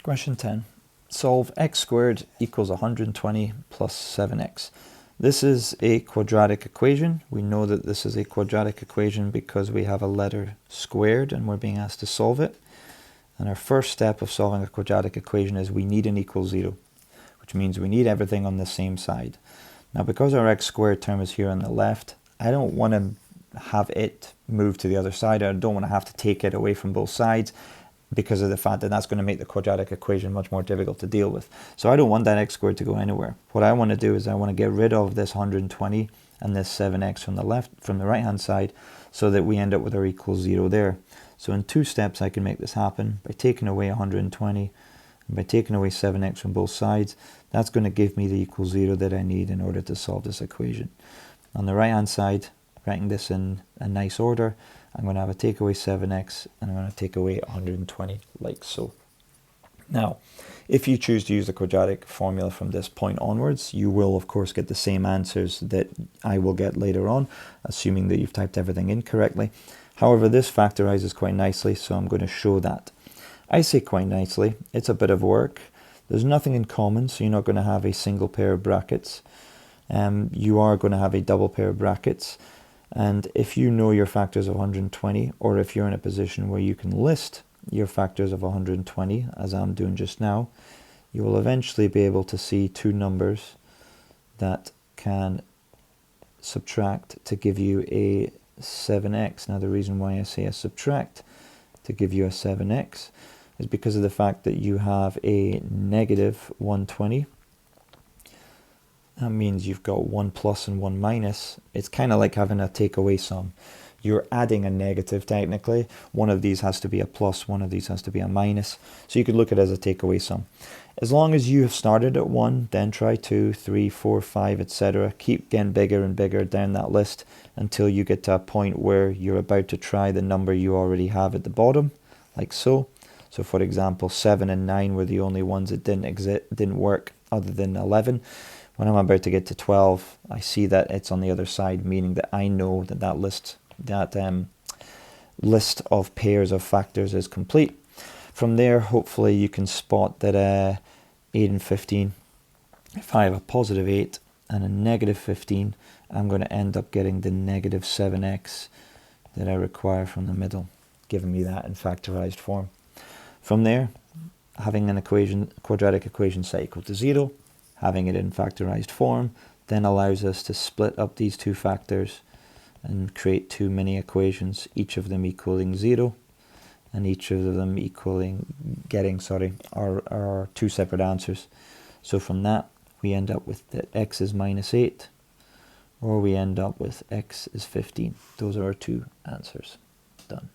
Question 10. Solve x squared equals 120 plus 7x. This is a quadratic equation. We know that this is a quadratic equation because we have a letter squared and we're being asked to solve it. And our first step of solving a quadratic equation is we need an equal 0, which means we need everything on the same side. Now, because our x squared term is here on the left, I don't want to have it move to the other side. I don't want to have to take it away from both sides, because of the fact that that's going to make the quadratic equation much more difficult to deal with. So I don't want that x squared to go anywhere. What I want to do is I want to get rid of this 120 and this 7x from the right hand side, so that we end up with our equal 0 there. So in 2 steps I can make this happen by taking away 120 and by taking away 7x from both sides. That's going to give me the equal 0 that I need in order to solve this equation. On the right hand side, writing this in a nice order, I'm going to have a take away 7x and I'm going to take away 120 like so. Now, if you choose to use the quadratic formula from this point onwards, you will of course get the same answers that I will get later on, assuming that you've typed everything in correctly. However, this factorizes quite nicely, so I'm going to show that. I say quite nicely, it's a bit of work. There's nothing in common, so you're not going to have a single pair of brackets. You are going to have a double pair of brackets. And if you know your factors of 120, or if you're in a position where you can list your factors of 120, as I'm doing just now, you will eventually be able to see 2 numbers that can subtract to give you a 7x. Now, the reason why I say a subtract to give you a 7x is because of the fact that you have a negative 120. That means you've got 1 plus and 1 minus. It's kind of like having a takeaway sum. You're adding a negative technically. One of these has to be a plus, one of these has to be a minus. So you could look at it as a takeaway sum. As long as you have started at 1, then try 2, 3, 4, 5, etc. Keep getting bigger and bigger down that list until you get to a point where you're about to try the number you already have at the bottom, like so. So for example, 7 and 9 were the only ones that didn't work other than 11. When I'm about to get to 12, I see that it's on the other side, meaning that I know that that list of pairs of factors is complete. From there, hopefully you can spot that 8 and 15, if I have a positive 8 and a negative 15, I'm going to end up getting the negative 7x that I require from the middle, giving me that in factorized form. From there, having an quadratic equation set equal to 0, having it in factorized form, then allows us to split up these 2 factors and create 2 mini equations, each of them equaling 0, and each of them getting our 2 separate answers. So from that, we end up with that x is minus 8, or we end up with x is 15. Those are our 2 answers. Done.